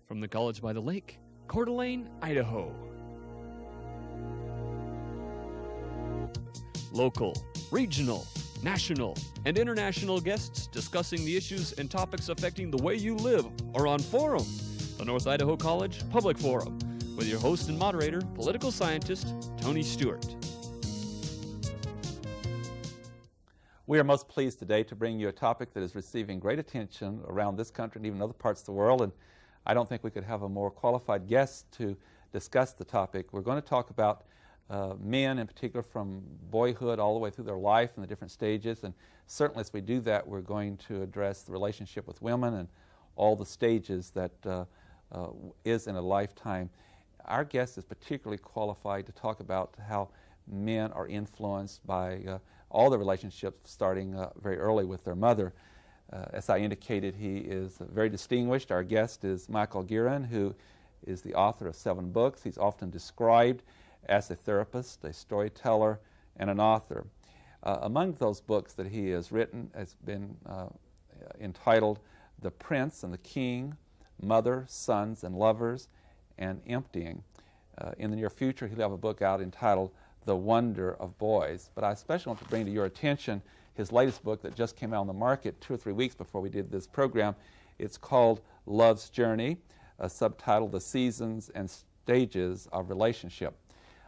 From the College by the Lake, Coeur d'Alene, Idaho. Local, regional, national, and international guests discussing the issues and topics affecting the way you live are on Forum, the North Idaho College Public Forum, with your host and moderator, political scientist Tony Stewart. We are most pleased today to bring you a topic that is receiving great attention around this country and even other parts of the world, and I don't think we could have a more qualified guest to discuss the topic. We're going to talk about men in particular from boyhood all the way through their life and the different stages, and certainly as we do that we're going to address the relationship with women and all the stages that is in a lifetime. Our guest is particularly qualified to talk about how men are influenced by all the relationships starting very early with their mother. As I indicated, he is very distinguished. Our guest is Michael Gearon, who is the author of 7 books. He's often described as a therapist, a storyteller, and an author. Among those books that he has written has been entitled The Prince and the King, Mother, Sons, and Lovers, and Emptying. In the near future, he'll have a book out entitled The Wonder of Boys. But I especially want to bring to your attention his latest book that just came out on the market 2 or 3 weeks before we did this program. It's called Love's Journey, subtitled The Seasons and Stages of Relationship.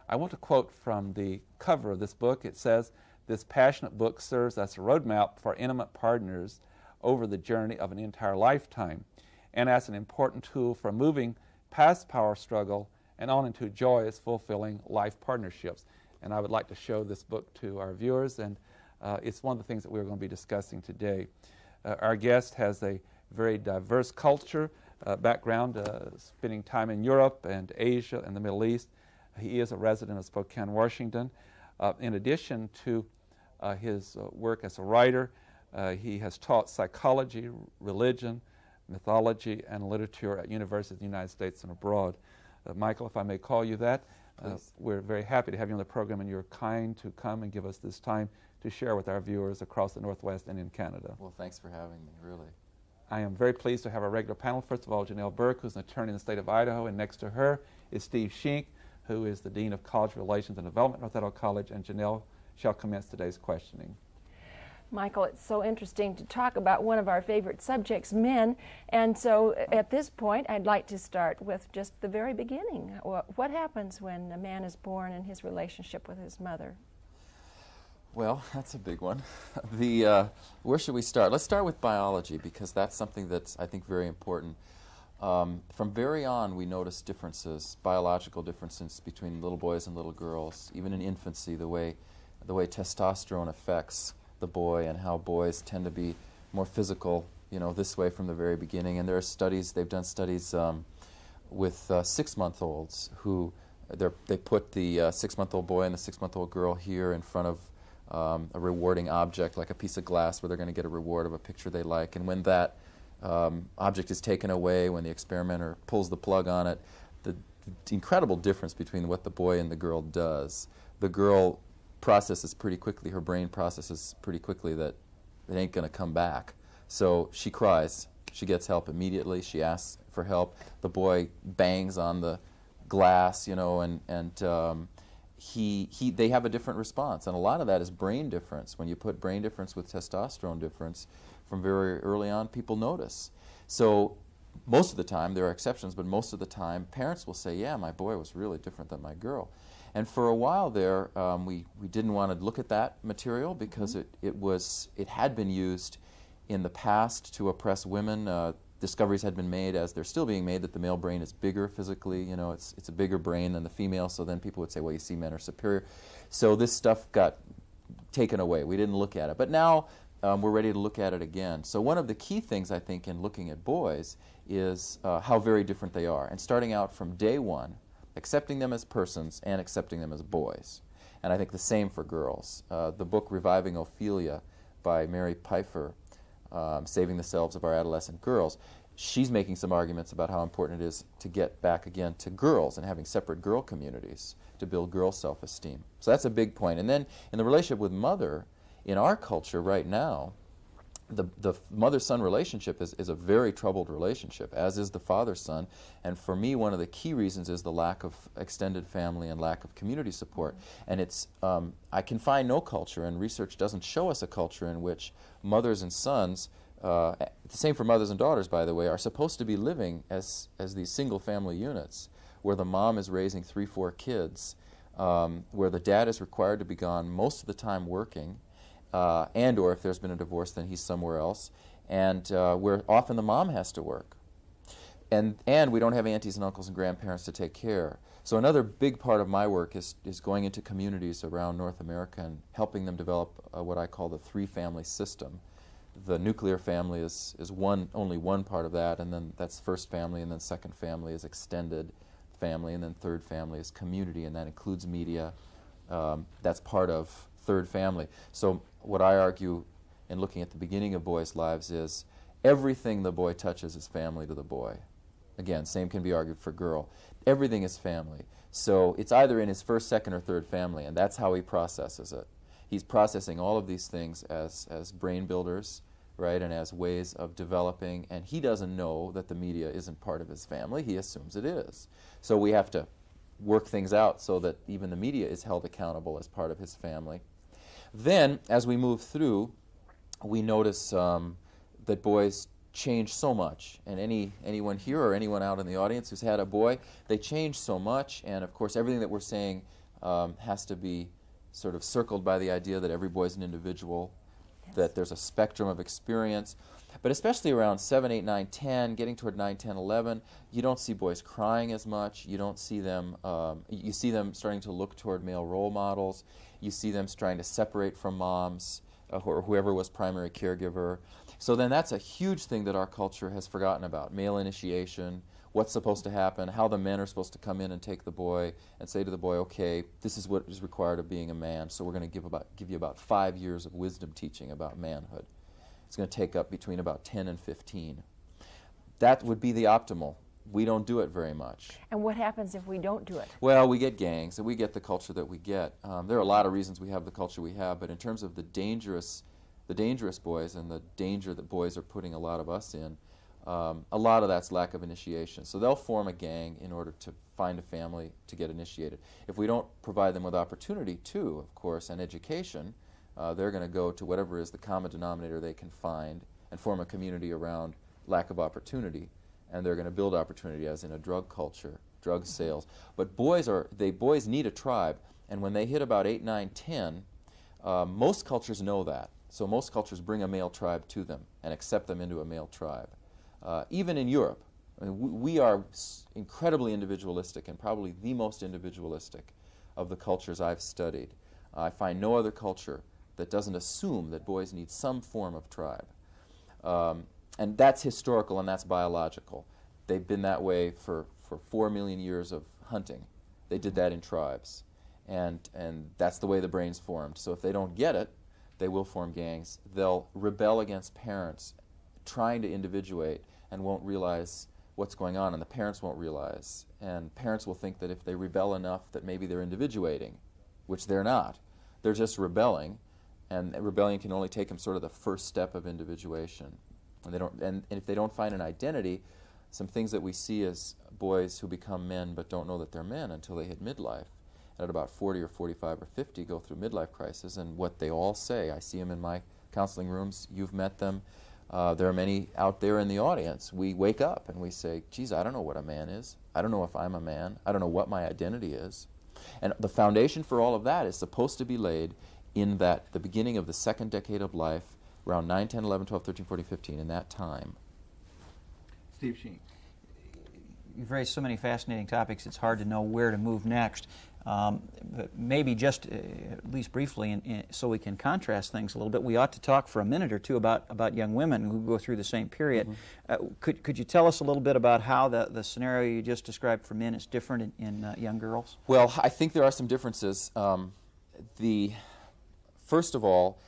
I want to quote from the cover of this book. It says, "This passionate book serves as a roadmap for intimate partners over the journey of an entire lifetime and as an important tool for moving past power struggle and on into joyous, fulfilling life partnerships." And I would like to show this book to our viewers, and it's one of the things that we're going to be discussing today. Our guest has a very diverse culture background, spending time in Europe and Asia and the Middle East. He is a resident of Spokane, Washington. In addition to his work as a writer, he has taught psychology, religion, mythology, and literature at universities in the United States and abroad. Michael, if I may call you that, we're very happy to have you on the program, and you're kind to come and give us this time to share with our viewers across the Northwest and in Canada. Well, thanks for having me, really. I am very pleased to have our regular panel. First of all, Janelle Burke, who's an attorney in the state of Idaho, and next to her is Steve Shink, who is the Dean of College Relations and Development at North Idaho College, and Janelle shall commence today's questioning. Michael, it's so interesting to talk about one of our favorite subjects, men, and so at this point I'd like to start with just the very beginning. What happens when a man is born and his relationship with his mother? Well, that's a big one. Where should we start? Let's start with biology, because that's something that's, I think, very important. From very on, we notice differences, biological differences between little boys and little girls, even in infancy, the way testosterone affects the boy and how boys tend to be more physical, this way from the very beginning. And there are studies, they've done studies with 6-month-olds who they put the 6-month-old boy and the 6-month-old girl here in front of a rewarding object, like a piece of glass, where they're going to get a reward of a picture they like. And when that object is taken away, when the experimenter pulls the plug on it, the incredible difference between what the boy and the girl does. The girl processes pretty quickly, her brain processes pretty quickly that it ain't going to come back. So she cries, she gets help immediately, she asks for help. The boy bangs on the glass, they have a different response. And a lot of that is brain difference. When you put brain difference with testosterone difference, from very early on, people notice. So most of the time, there are exceptions, but most of the time, parents will say, yeah, my boy was really different than my girl. And for a while there, we didn't want to look at that material because it had been used in the past to oppress women. Discoveries had been made, as they're still being made, that the male brain is bigger physically. It's a bigger brain than the female, so then people would say, well, you see, men are superior. So this stuff got taken away. We didn't look at it. But now we're ready to look at it again. So one of the key things, I think, in looking at boys is how very different they are. And starting out from day one, accepting them as persons and accepting them as boys. And I think the same for girls. The book Reviving Ophelia by Mary Pfeiffer, Saving the Selves of Our Adolescent Girls, she's making some arguments about how important it is to get back again to girls and having separate girl communities to build girl self-esteem. So that's a big point. And then in the relationship with mother, in our culture right now, the mother-son relationship is a very troubled relationship, as is the father-son. And for me, one of the key reasons is the lack of extended family and lack of community support. And it's, I can find no culture, and research doesn't show us a culture in which mothers and sons, the same for mothers and daughters, by the way, are supposed to be living as these single-family units, where the mom is raising 3-4 kids, where the dad is required to be gone most of the time working, and or if there's been a divorce, then he's somewhere else, and where often the mom has to work. And we don't have aunties and uncles and grandparents to take care. So another big part of my work is going into communities around North America and helping them develop what I call the 3-family system. The nuclear family is only one part of that, and then that's first family, and then second family is extended family, and then third family is community, and that includes media. That's part of third family. So what I argue in looking at the beginning of boys' lives is everything the boy touches is family to the boy. Again, same can be argued for girl. Everything is family. So it's either in his first, second, or third family, and that's how he processes it. He's processing all of these things as brain builders, right, and as ways of developing, and he doesn't know that the media isn't part of his family. He assumes it is. So we have to work things out so that even the media is held accountable as part of his family. Then, as we move through, we notice that boys change so much. And anyone here or anyone out in the audience who's had a boy, they change so much. And, of course, everything that we're saying has to be sort of circled by the idea that every boy is an individual, yes, that there's a spectrum of experience. But especially around 7, 8, 9, 10, getting toward 9, 10, 11, you don't see boys crying as much. You don't see them, you see them starting to look toward male role models. You see them trying to separate from moms or whoever was primary caregiver. So then that's a huge thing that our culture has forgotten about. Male initiation, what's supposed to happen, how the men are supposed to come in and take the boy and say to the boy, okay, this is what is required of being a man, so we're going to give you about 5 years of wisdom teaching about manhood. It's going to take up between about 10 and 15. That would be the optimal. We don't do it very much. And what happens if we don't do it? Well, we get gangs, and we get the culture that we get. There are a lot of reasons we have the culture we have, but in terms of the dangerous boys and the danger that boys are putting a lot of us in, a lot of that's lack of initiation. So they'll form a gang in order to find a family to get initiated. If we don't provide them with opportunity, too, of course, and education, they're going to go to whatever is the common denominator they can find and form a community around lack of opportunity. And they're going to build opportunity, as in a drug culture, drug sales. But boys need a tribe, and when they hit about 8, 9, 10, most cultures know that. So most cultures bring a male tribe to them and accept them into a male tribe. Even in Europe, I mean, we are incredibly individualistic, and probably the most individualistic of the cultures I've studied. I find no other culture that doesn't assume that boys need some form of tribe. And that's historical and that's biological. They've been that way for 4 million years of hunting. They did that in tribes. And that's the way the brain's formed. So if they don't get it, they will form gangs. They'll rebel against parents trying to individuate and won't realize what's going on, and the parents won't realize. And parents will think that if they rebel enough that maybe they're individuating, which they're not. They're just rebelling, and rebellion can only take them sort of the first step of individuation. And if they don't find an identity, some things that we see as boys who become men but don't know that they're men until they hit midlife, and at about 40 or 45 or 50 go through midlife crisis, and what they all say, I see them in my counseling rooms, you've met them, there are many out there in the audience. We wake up and we say, geez, I don't know what a man is. I don't know if I'm a man. I don't know what my identity is. And the foundation for all of that is supposed to be laid in the beginning of the second decade of life, around 9, 10, 11, 12, 13, 14, 15, in that time. Steve Sheen. You've raised so many fascinating topics, it's hard to know where to move next. But maybe just, at least briefly, so we can contrast things a little bit, we ought to talk for a minute or two about young women who go through the same period. Mm-hmm. Could you tell us a little bit about how the scenario you just described for men is different in young girls? Well, I think there are some differences. First of all,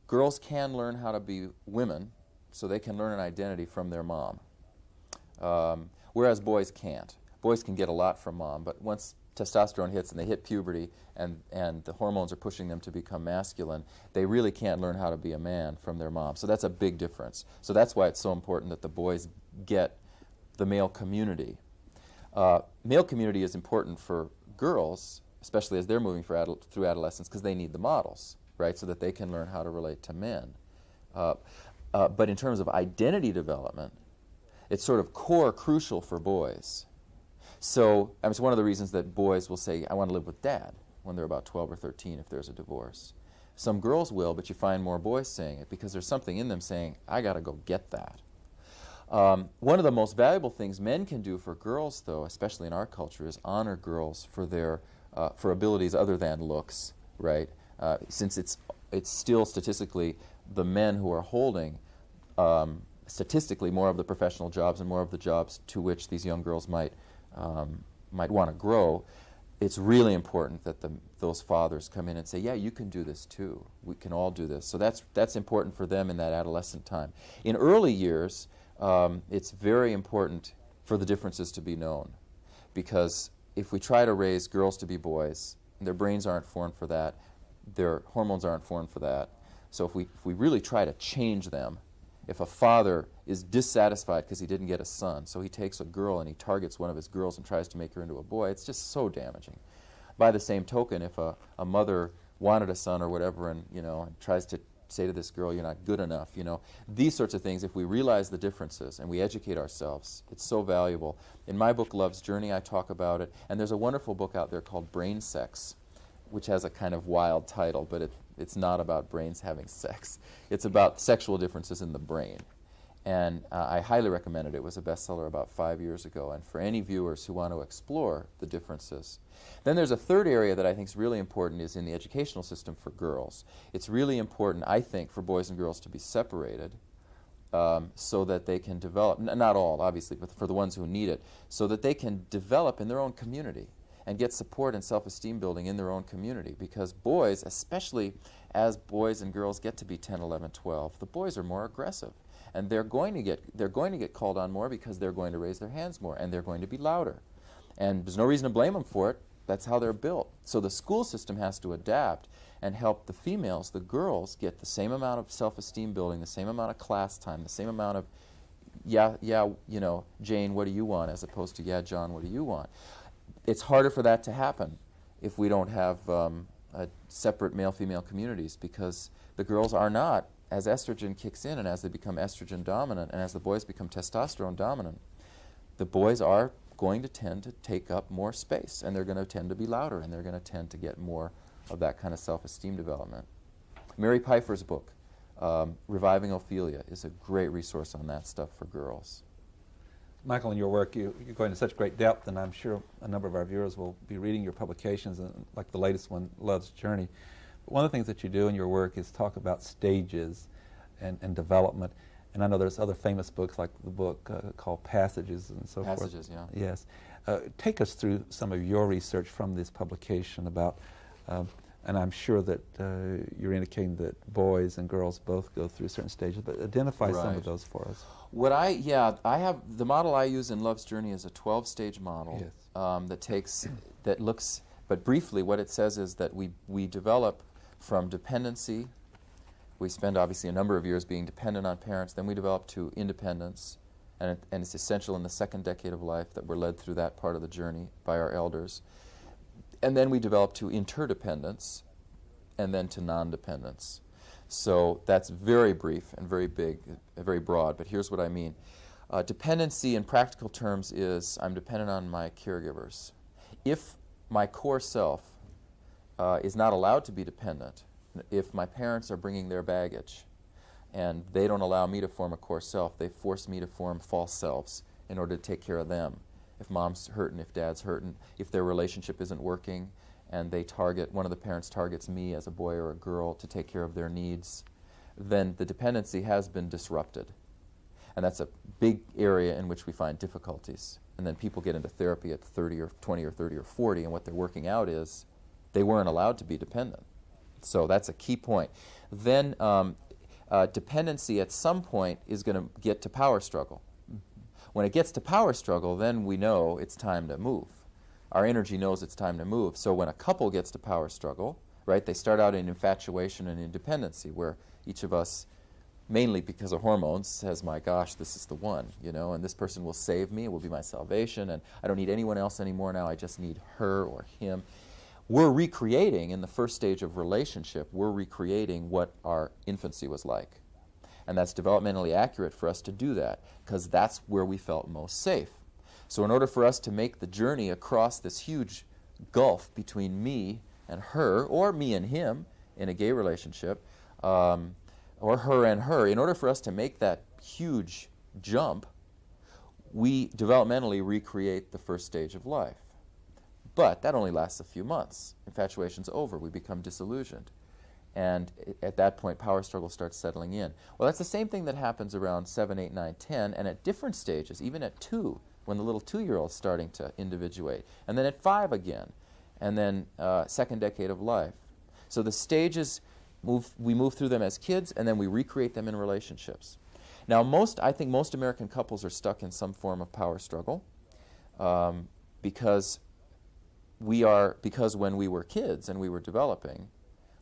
girls can learn how to be women, so they can learn an identity from their mom, whereas boys can't. Boys can get a lot from mom, but once testosterone hits and they hit puberty and the hormones are pushing them to become masculine, they really can't learn how to be a man from their mom. So that's a big difference. So that's why it's so important that the boys get the male community. Male community is important for girls, especially as they're moving through adolescence, because they need the models, right, so that they can learn how to relate to men. But in terms of identity development, it's sort of crucial for boys. So it's one of the reasons that boys will say, I want to live with dad when they're about 12 or 13 if there's a divorce. Some girls will, but you find more boys saying it because there's something in them saying, I got to go get that. One of the most valuable things men can do for girls, though, especially in our culture, is honor girls for their for abilities other than looks, right? Since it's still statistically the men who are holding statistically more of the professional jobs and more of the jobs to which these young girls might want to grow, it's really important that those fathers come in and say, yeah, you can do this too. We can all do this. So that's important for them in that adolescent time. In early years, it's very important for the differences to be known, because if we try to raise girls to be boys, their brains aren't formed for that, their hormones aren't formed for that. So if we really try to change them, if a father is dissatisfied because he didn't get a son, so he takes a girl and he targets one of his girls and tries to make her into a boy, it's just so damaging. By the same token, if a mother wanted a son or whatever and tries to say to this girl, you're not good enough, these sorts of things, if we realize the differences and we educate ourselves, it's so valuable. In my book, Love's Journey, I talk about it, and there's a wonderful book out there called Brain Sex, which has a kind of wild title, but it's not about brains having sex. It's about sexual differences in the brain. And I highly recommend it. It was a bestseller about 5 years ago. And for any viewers who want to explore the differences. Then there's a third area that I think is really important is in the educational system for girls. It's really important, I think, for boys and girls to be separated so that they can develop, not all, obviously, but for the ones who need it, so that they can develop in their own community and get support and self-esteem building in their own community. Because boys, especially as boys and girls get to be 10, 11, 12, the boys are more aggressive. And they're going to get called on more because they're going to raise their hands more and they're going to be louder. And there's no reason to blame them for it. That's how they're built. So the school system has to adapt and help the females, the girls, get the same amount of self-esteem building, the same amount of class time, the same amount of, Jane, what do you want, as opposed to, yeah, John, what do you want? It's harder for that to happen if we don't have separate male-female communities, because the girls are not, as estrogen kicks in and as they become estrogen dominant and as the boys become testosterone dominant, the boys are going to tend to take up more space and they're going to tend to be louder and they're going to tend to get more of that kind of self-esteem development. Mary Pfeiffer's book, Reviving Ophelia, is a great resource on that stuff for girls. Michael, in your work, you go into such great depth, and I'm sure a number of our viewers will be reading your publications, like the latest one, Love's Journey. But one of the things that you do in your work is talk about stages and development. And I know there's other famous books, like the book called Passages and so forth. Passages, yeah. Yes. Take us through some of your research from this publication about, and I'm sure that you're indicating that boys and girls both go through certain stages, but identify some of those for us. I have, the model I use in Love's Journey is a 12-stage model. Yes. That looks, but briefly what it says is that we develop from dependency. We spend obviously a number of years being dependent on parents, then we develop to independence, and it's essential in the second decade of life that we're led through that part of the journey by our elders. And then we develop to interdependence, and then to non-dependence. So that's very brief and very big, very broad, but here's what I mean. Dependency in practical terms is I'm dependent on my caregivers. If my core self is not allowed to be dependent, if my parents are bringing their baggage and they don't allow me to form a core self, they force me to form false selves in order to take care of them. If mom's hurting, if dad's hurting, if their relationship isn't working, and one of the parents targets me as a boy or a girl to take care of their needs, then the dependency has been disrupted. And that's a big area in which we find difficulties. And then people get into therapy at 30 or 20 or 30 or 40, and what they're working out is they weren't allowed to be dependent. So that's a key point. Then dependency at some point is going to get to power struggle. When it gets to power struggle, then we know it's time to move. our energy knows it's time to move. So when a couple gets to power struggle, right, they start out in infatuation and independency, where each of us, mainly because of hormones, says, my gosh, this is the one, you know, and this person will save me, will be my salvation, and I don't need anyone else anymore now, I just need her or him. We're recreating, in the first stage of relationship, we're recreating what our infancy was like. And that's developmentally accurate for us to do that, because that's where we felt most safe. So in order for us to make the journey across this huge gulf between me and her, or me and him in a gay relationship, or her and her, in order for us to make that huge jump, we developmentally recreate the first stage of life. But that only lasts a few months. Infatuation's over. We become disillusioned. And at that point, power struggle starts settling in. Well, that's the same thing that happens around 7, 8, 9, 10, and at different stages, even at 2, when the little 2-year-old's starting to individuate, and then at 5 again, and then second decade of life. So the stages, we move through them as kids, and then we recreate them in relationships. Now, I think most American couples are stuck in some form of power struggle because when we were kids and we were developing,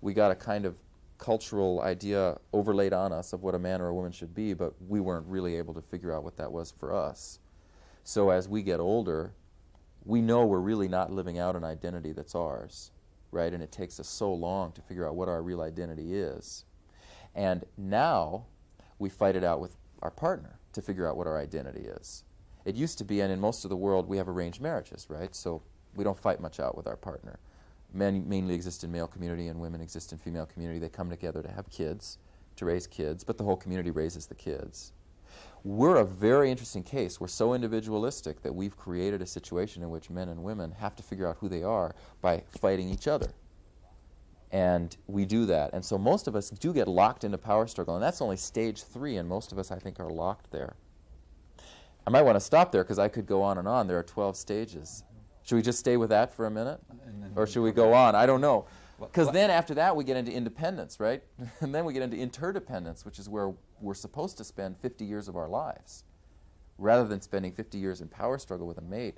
we got a kind of cultural idea overlaid on us of what a man or a woman should be, but we weren't really able to figure out what that was for us. So as we get older, we know we're really not living out an identity that's ours, right? And it takes us so long to figure out what our real identity is. And now we fight it out with our partner to figure out what our identity is. It used to be, and in most of the world, we have arranged marriages, right? So we don't fight much out with our partner. Men mainly exist in male community and women exist in female community. They come together to have kids, to raise kids, but the whole community raises the kids. We're a very interesting case. We're so individualistic that we've created a situation in which men and women have to figure out who they are by fighting each other. And we do that. And so most of us do get locked into power struggle, and that's only stage 3, and most of us, I think, are locked there. I might want to stop there because I could go on and on. There are 12 stages. Should we just stay with that for a minute? Or should we go on? I don't know. Because then after that we get into independence, right? And then we get into interdependence, which is where we're supposed to spend 50 years of our lives, rather than spending 50 years in power struggle with a mate.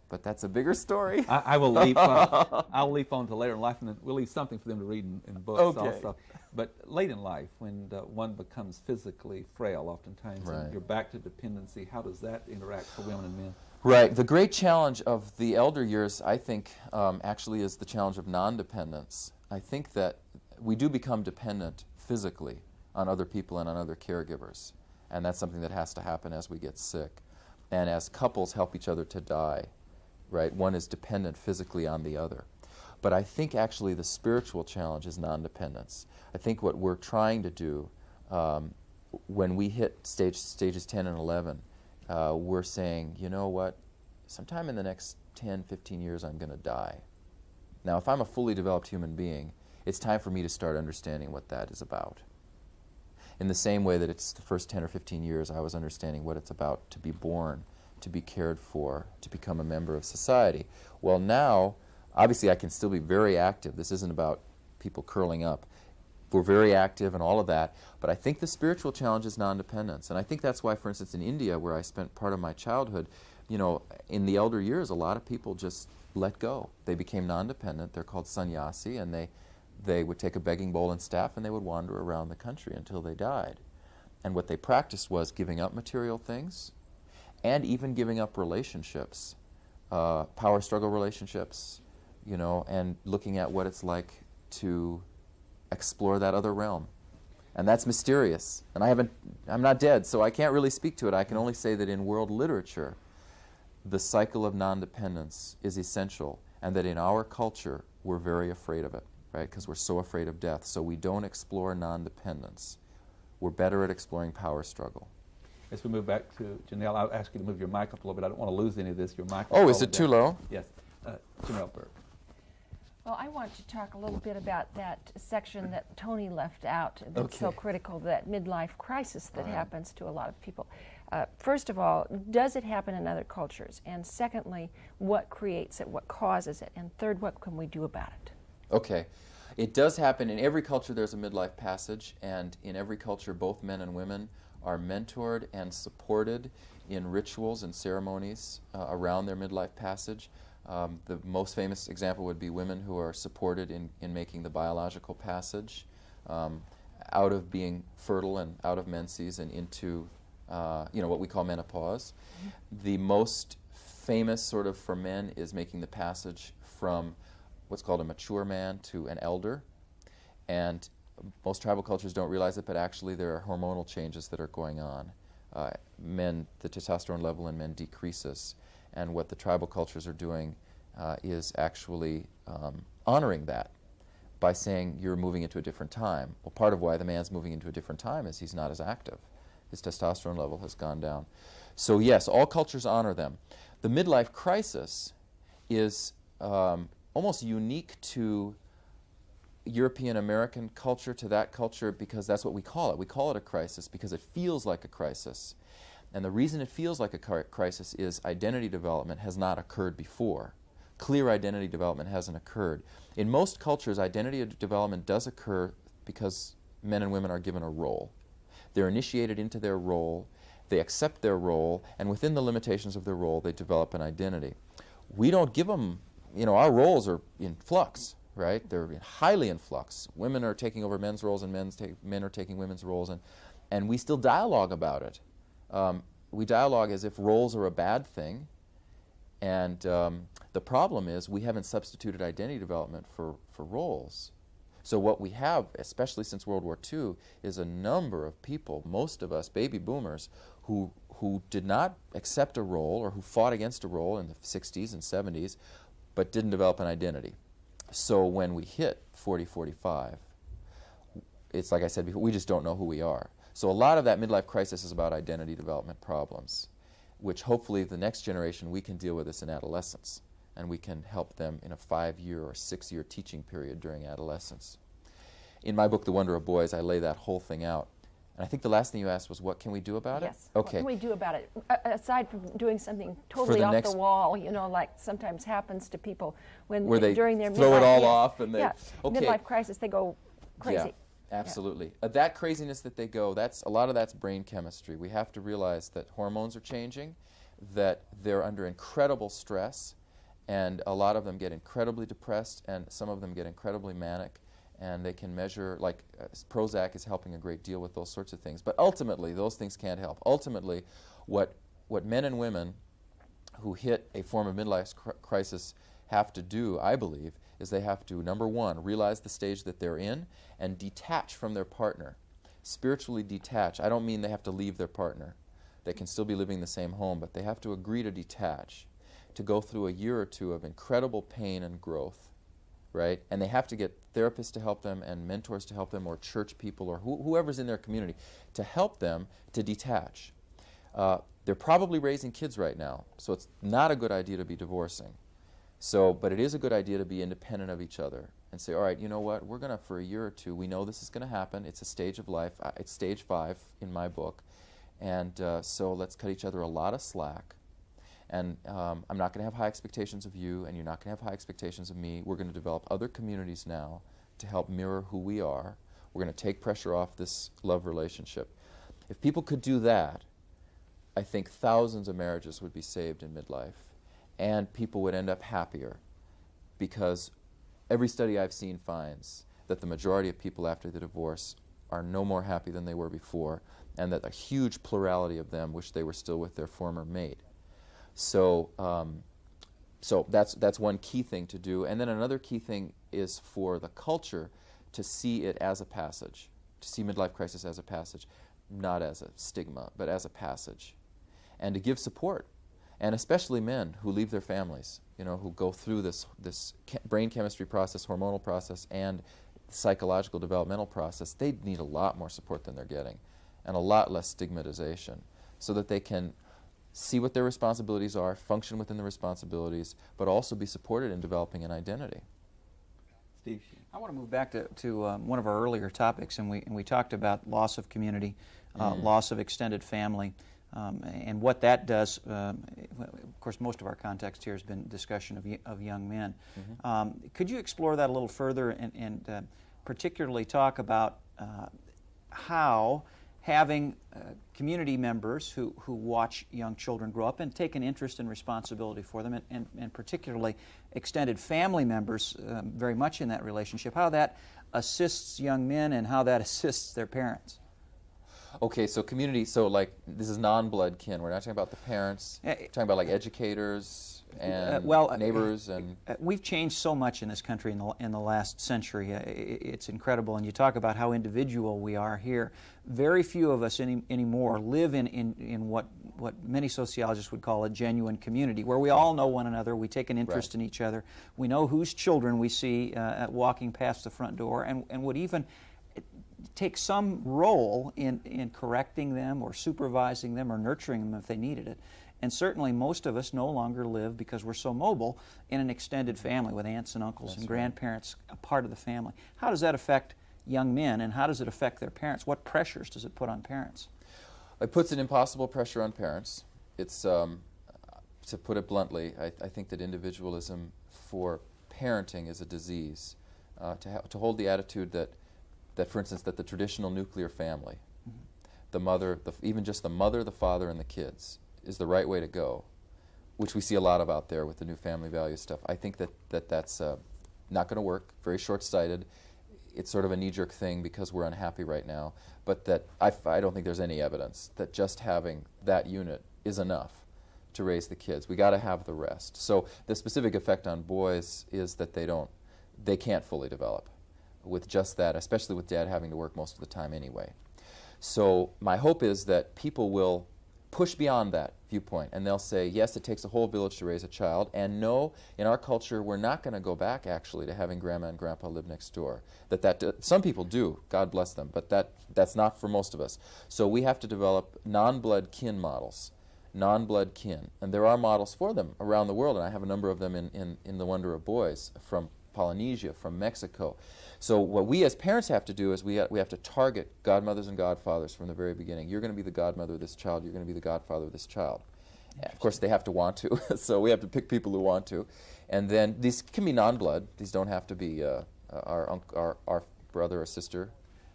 But that's a bigger story. I will leap. I'll leap on to later in life, and then we'll leave something for them to read in books also. But late in life, when one becomes physically frail, oftentimes, and you're back to dependency, how does that interact for women and men? Right. The great challenge of the elder years, I think, actually is the challenge of non-dependence. I think that we do become dependent physically on other people and on other caregivers, and that's something that has to happen as we get sick. And as couples help each other to die, right, one is dependent physically on the other. But I think actually the spiritual challenge is non-dependence. I think what we're trying to do when we hit stages 10 and 11, we're saying, you know what, sometime in the next 10, 15 years I'm going to die. Now, if I'm a fully developed human being, it's time for me to start understanding what that is about. In the same way that it's the first 10 or 15 years I was understanding what it's about to be born, to be cared for, to become a member of society. Well, now, obviously I can still be very active. This isn't about people curling up. We're very active and all of that, but I think the spiritual challenge is non-dependence. And I think that's why, for instance, in India, where I spent part of my childhood, you know, in the elder years, a lot of people just let go. They became non-dependent. They're called sannyasi, and they would take a begging bowl and staff, and they would wander around the country until they died. And what they practiced was giving up material things and even giving up relationships, power struggle relationships, you know, and looking at what it's like to explore that other realm. And that's mysterious. And I'm not dead, so I can't really speak to it. I can only say that in world literature, the cycle of non-dependence is essential, and that in our culture, we're very afraid of it, right? Because we're so afraid of death. So we don't explore non-dependence. We're better at exploring power struggle. As we move back to Janelle, I'll ask you to move your mic up a little bit. I don't want to lose any of this. Your mic. Oh, is it too low? Yes. Janelle Burke. Well, I want to talk a little bit about that section that Tony left out that's so critical, that midlife crisis that happens to a lot of people. First of all, does it happen in other cultures? And secondly, what creates it? What causes it? And third, what can we do about it? Okay. It does happen. In every culture there's a midlife passage, and in every culture both men and women are mentored and supported in rituals and ceremonies around their midlife passage. The most famous example would be women who are supported in making the biological passage out of being fertile and out of menses and into what we call menopause. The most famous sort of for men is making the passage from what's called a mature man to an elder. And most tribal cultures don't realize it, but actually there are hormonal changes that are going on. The testosterone level in men decreases. And what the tribal cultures are doing is actually honoring that by saying you're moving into a different time. Well, part of why the man's moving into a different time is he's not as active. His testosterone level has gone down. So yes, all cultures honor them. The midlife crisis is almost unique to European American culture, to that culture, because that's what we call it. We call it a crisis because it feels like a crisis. And the reason it feels like a crisis is identity development has not occurred before. Clear identity development hasn't occurred. In most cultures, identity development does occur because men and women are given a role. They're initiated into their role, they accept their role, and within the limitations of their role, they develop an identity. We don't give them, our roles are in flux, right? They're highly in flux. Women are taking over men's roles and men are taking women's roles, and we still dialogue about it. We dialogue as if roles are a bad thing, and the problem is we haven't substituted identity development for roles. So what we have, especially since World War II, is a number of people, most of us baby boomers, who did not accept a role or who fought against a role in the 60s and 70s, but didn't develop an identity. So when we hit 40, 45, it's like I said before, we just don't know who we are. So a lot of that midlife crisis is about identity development problems, which hopefully the next generation we can deal with this in adolescence, and we can help them in a 5-year or 6-year teaching period during adolescence. In my book, The Wonder of Boys, I lay that whole thing out. And I think the last thing you asked was, what can we do about it? Yes. Okay. What can we do about it? Aside from doing something totally off the wall, like sometimes happens to people where they during their throw midlife, it all off and they midlife crisis, they go crazy. Yeah, absolutely. That craziness that they go, a lot of that's brain chemistry. We have to realize that hormones are changing, that they're under incredible stress, and a lot of them get incredibly depressed, and some of them get incredibly manic, and they can measure, like Prozac is helping a great deal with those sorts of things. But ultimately, those things can't help. Ultimately, what men and women who hit a form of midlife crisis have to do, I believe, is they have to, number one, realize the stage that they're in and detach from their partner. Spiritually detach. I don't mean they have to leave their partner. They can still be living in the same home, but they have to agree to detach, to go through a year or two of incredible pain and growth, right? And they have to get therapists to help them and mentors to help them, or church people, or whoever's in their community to help them to detach. They're probably raising kids right now, so it's not a good idea to be divorcing. But it is a good idea to be independent of each other and say, all right, you know what, we're going to, for a year or two, we know this is going to happen. It's a stage of life. It's stage 5 in my book. And so let's cut each other a lot of slack. And I'm not going to have high expectations of you, and you're not going to have high expectations of me. We're going to develop other communities now to help mirror who we are. We're going to take pressure off this love relationship. If people could do that, I think thousands of marriages would be saved in midlife, and people would end up happier, because every study I've seen finds that the majority of people after the divorce are no more happy than they were before, and that a huge plurality of them wish they were still with their former mate. So that's one key thing to do. And then another key thing is for the culture to see it as a passage, to see midlife crisis as a passage, not as a stigma, but as a passage, and to give support. And especially men who leave their families, who go through this brain chemistry process, hormonal process, and psychological developmental process, they need a lot more support than they're getting, and a lot less stigmatization, so that they can see what their responsibilities are, function within the responsibilities, but also be supported in developing an identity. Steve? I want to move back to one of our earlier topics, and we talked about loss of community, loss of extended family, and what that does. Of course, most of our context here has been discussion of young men. Mm-hmm. Could you explore that a little further and particularly talk about how having community members who watch young children grow up and take an interest and responsibility for them, and particularly extended family members very much in that relationship, how that assists young men and how that assists their parents. Okay, so community, so like this is non-blood kin. We're not talking about the parents. We're talking about like educators and neighbors and. We've changed so much in this country in the last century. It's incredible, and you talk about how individual we are here. Very few of us anymore live in what many sociologists would call a genuine community, where we all know one another. We take an interest in each other. We know whose children we see walking past the front door, and would even take some role in correcting them or supervising them or nurturing them if they needed it. And certainly most of us no longer live, because we're so mobile, in an extended family with aunts and uncles and grandparents, a part of the family. How does that affect young men, and how does it affect their parents? What pressures does it put on parents? It puts an impossible pressure on parents. It's, to put it bluntly, I think that individualism for parenting is a disease. To hold the attitude that, for instance, that the traditional nuclear family, the mother, even just the mother, the father, and the kids, is the right way to go, which we see a lot of out there with the new family value stuff. I think that's not going to work, very short-sighted. It's sort of a knee-jerk thing because we're unhappy right now, but that I don't think there's any evidence that just having that unit is enough to raise the kids. We got to have the rest. So the specific effect on boys is that they can't fully develop with just that, especially with dad having to work most of the time anyway. So my hope is that people will push beyond that viewpoint, and they'll say, yes, it takes a whole village to raise a child, and no, in our culture, we're not going to go back, actually, to having grandma and grandpa live next door. Some people do, God bless them, but that's not for most of us. So we have to develop non-blood kin models, non-blood kin, and there are models for them around the world, and I have a number of them in The Wonder of Boys, from Polynesia, from Mexico. So what we as parents have to do is we have to target godmothers and godfathers from the very beginning. You're going to be the godmother of this child. You're going to be the godfather of this child. Of course, they have to want to, so we have to pick people who want to. And then these can be non-blood. These don't have to be our brother or sister.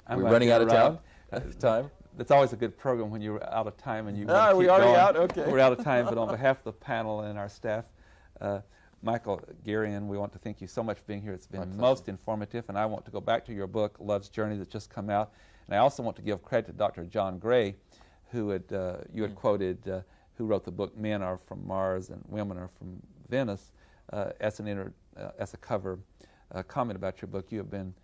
We're running out of time. It's always a good program when you're out of time and you we already going. Out? Okay. We're out of time, but on behalf of the panel and our staff, Michael Gerian, we want to thank you so much for being here. It's been most informative, and I want to go back to your book, Love's Journey, that's just come out. And I also want to give credit to Dr. John Gray, who you had quoted, who wrote the book Men Are From Mars and Women Are From Venus, as a cover comment about your book. You have been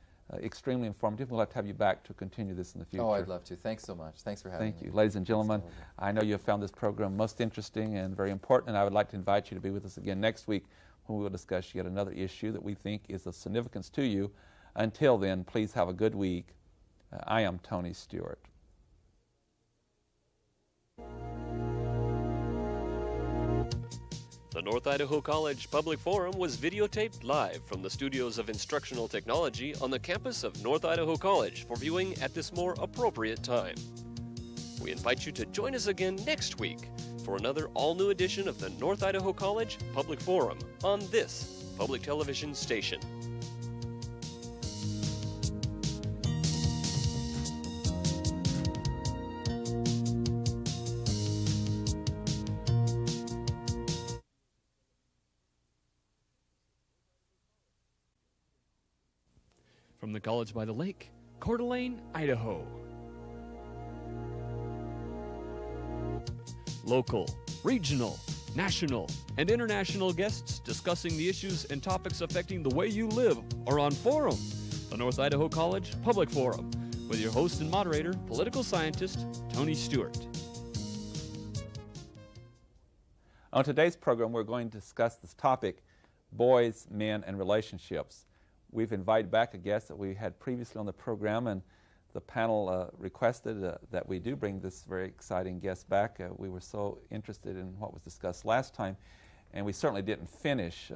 extremely informative. We'll have to have you back to continue this in the future. Oh, I'd love to. Thanks so much. Thanks for having me. Thank you. Ladies and gentlemen, I know you have found this program most interesting and very important, and I would like to invite you to be with us again next week when we will discuss yet another issue that we think is of significance to you. Until then, please have a good week. I am Tony Stewart. The North Idaho College Public Forum was videotaped live from the studios of Instructional Technology on the campus of North Idaho College for viewing at this more appropriate time. We invite you to join us again next week for another all-new edition of the North Idaho College Public Forum on this public television station. From the College by the Lake, Coeur d'Alene, Idaho. Local, regional, national, and international guests discussing the issues and topics affecting the way you live are on Forum, the North Idaho College Public Forum, with your host and moderator, political scientist Tony Stewart. On today's program, we're going to discuss this topic, boys, men, and relationships. We've invited back a guest that we had previously on the program, and the panel requested that we do bring this very exciting guest back. We were so interested in what was discussed last time, and we certainly didn't finish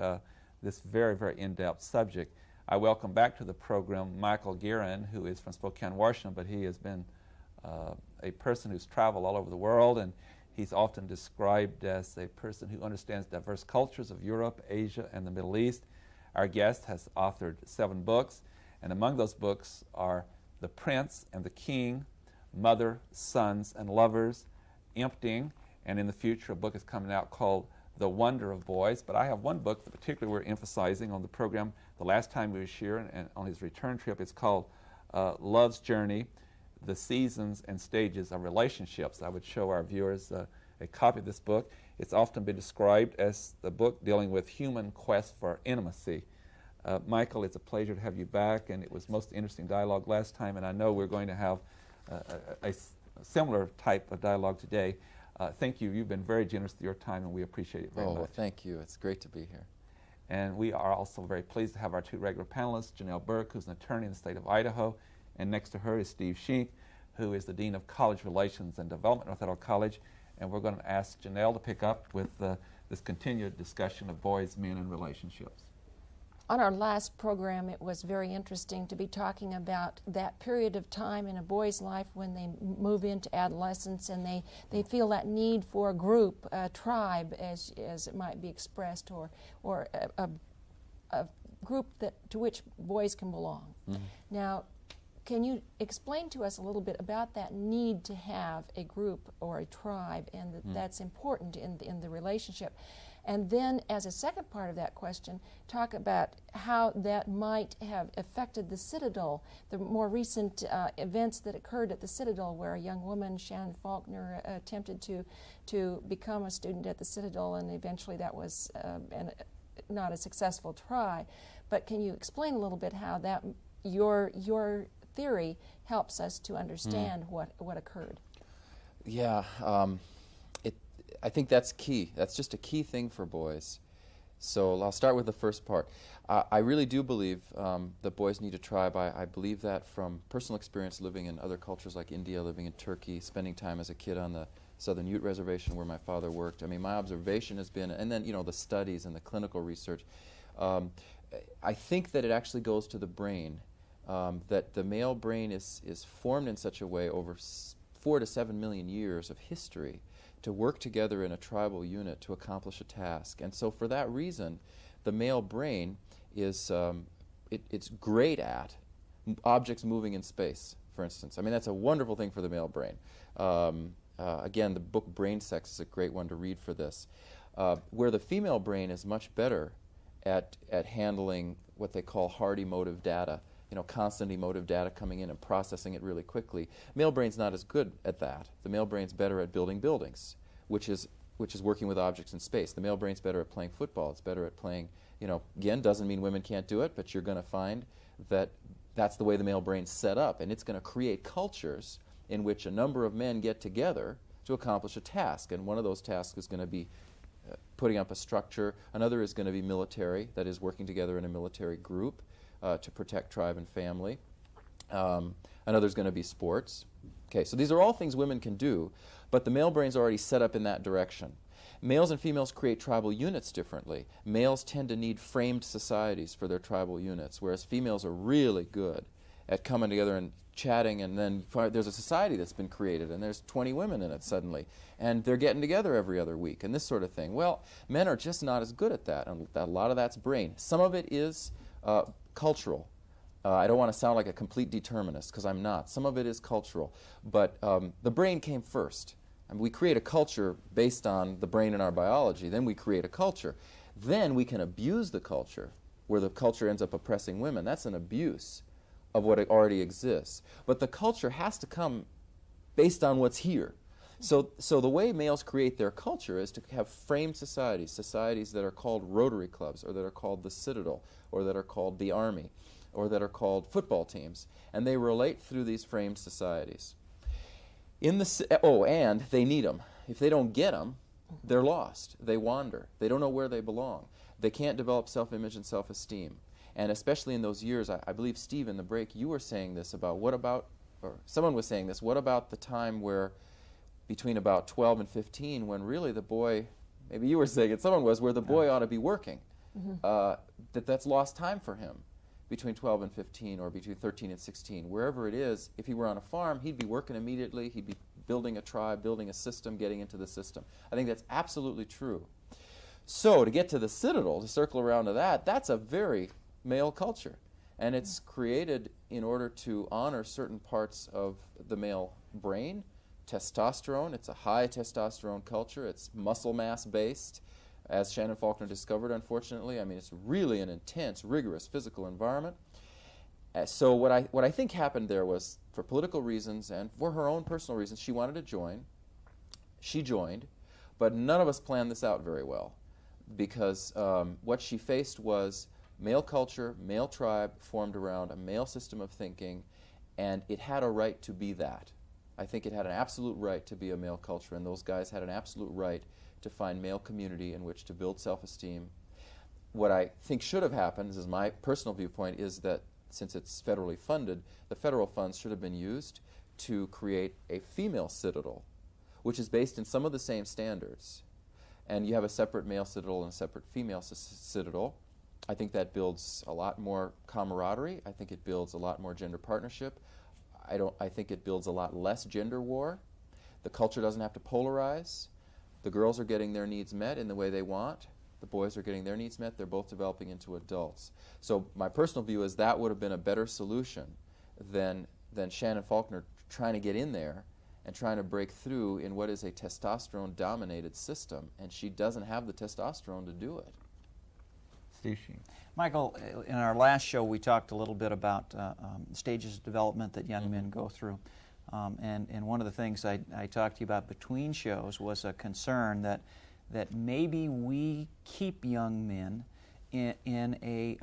this very, very in-depth subject. I welcome back to the program Michael Gerian, who is from Spokane, Washington, but he has been a person who's traveled all over the world, and he's often described as a person who understands diverse cultures of Europe, Asia, and the Middle East. Our guest has authored 7 books, and among those books are The Prince and the King, Mother, Sons, and Lovers, Emptying, and in the future a book is coming out called The Wonder of Boys. But I have one book that particularly we're emphasizing on the program the last time we were here and on his return trip. It's called Love's Journey, The Seasons and Stages of Relationships. I would show our viewers a copy of this book. It's often been described as the book dealing with human quest for intimacy. Michael, it's a pleasure to have you back, and it was most interesting dialogue last time, and I know we're going to have a similar type of dialogue today. Thank you. You've been very generous with your time, and we appreciate it very much. Oh, thank you. It's great to be here. And we are also very pleased to have our two regular panelists, Janelle Burke, who's an attorney in the state of Idaho, and next to her is Steve Shink, who is the Dean of College Relations and Development at North Idaho College. And we're going to ask Janelle to pick up with this continued discussion of boys, men, and relationships. On our last program, it was very interesting to be talking about that period of time in a boy's life when they move into adolescence and they feel that need for a group, a tribe, as it might be expressed, or a group to which boys can belong. Mm-hmm. Now, can you explain to us a little bit about that need to have a group or a tribe, and that's important in the relationship? And then, as a second part of that question, talk about how that might have affected the Citadel, the more recent events that occurred at the Citadel, where a young woman, Shannon Faulkner, attempted to become a student at the Citadel, and eventually that was not a successful try. But can you explain a little bit how that your theory helps us to understand what occurred? Yeah. I think that's key. That's just a key thing for boys. So I'll start with the first part. I really do believe that boys need a tribe. I believe that from personal experience living in other cultures like India, living in Turkey, spending time as a kid on the Southern Ute Reservation where my father worked. I mean, my observation has been, and then, the studies and the clinical research, I think that it actually goes to the brain, that the male brain is formed in such a way over 4 to 7 million years of history to work together in a tribal unit to accomplish a task. And so for that reason, the male brain is it's great at objects moving in space, for instance. I mean, that's a wonderful thing for the male brain. Again, the book Brain Sex is a great one to read for this. Where the female brain is much better at handling what they call hard emotive data, constant emotive data coming in and processing it really quickly. Male brain's not as good at that. The male brain's better at building buildings, which is working with objects in space. The male brain's better at playing football. It's better at playing, again, doesn't mean women can't do it, but you're going to find that that's the way the male brain's set up, and it's going to create cultures in which a number of men get together to accomplish a task. And one of those tasks is going to be putting up a structure. Another is going to be military, that is working together in a military group to protect tribe and family. Another is going to be sports. Okay, so these are all things women can do, but the male brain's already set up in that direction. Males and females create tribal units differently. Males tend to need framed societies for their tribal units, whereas females are really good at coming together and chatting, and then there's a society that's been created, and there's 20 women in it suddenly, and they're getting together every other week, and this sort of thing. Well, men are just not as good at that, and a lot of that's brain. Some of it is cultural. I don't want to sound like a complete determinist, because I'm not. Some of it is cultural, but the brain came first. I mean, we create a culture based on the brain in our biology, then we create a culture. Then we can abuse the culture, where the culture ends up oppressing women. That's an abuse of what already exists. But the culture has to come based on what's here. So the way males create their culture is to have framed societies, societies that are called Rotary clubs, or that are called the Citadel, or that are called the Army, or that are called football teams. And they relate through these framed societies. And they need them. If they don't get them, they're lost. They wander. They don't know where they belong. They can't develop self-image and self-esteem. And especially in those years, I believe, Steve, in the break, you were saying this about someone was saying this, what about the time where between about 12 and 15, when really the boy, maybe you were saying it, someone was, where the boy ought to be working, that's lost time for him between 12 and 15, or between 13 and 16. Wherever it is, if he were on a farm, he'd be working immediately, he'd be building a tribe, building a system, getting into the system. I think that's absolutely true. So to get to the Citadel, to circle around to that, that's a very male culture. And it's created in order to honor certain parts of the male brain, testosterone. It's a high testosterone culture. It's muscle mass based, as Shannon Faulkner discovered, unfortunately. I mean, it's really an intense, rigorous physical environment. So what I think happened there was, for political reasons and for her own personal reasons, she wanted to join. She joined, but none of us planned this out very well, because what she faced was male culture, male tribe formed around a male system of thinking, and it had a right to be that. I think it had an absolute right to be a male culture, and those guys had an absolute right to find male community in which to build self-esteem. What I think should have happened, this is my personal viewpoint, is that since it's federally funded, the federal funds should have been used to create a female citadel, which is based in some of the same standards. And you have a separate male citadel and a separate female citadel. I think that builds a lot more camaraderie. I think it builds a lot more gender partnership. I think it builds a lot less gender war. The culture doesn't have to polarize. The girls are getting their needs met in the way they want. The boys are getting their needs met. They're both developing into adults. So my personal view is that would have been a better solution than Shannon Faulkner trying to get in there and trying to break through in what is a testosterone-dominated system, and she doesn't have the testosterone to do it. Steve Sheen. Michael, in our last show we talked a little bit about stages of development that young men go through. And one of the things I talked to you about between shows was a concern that maybe we keep young men in a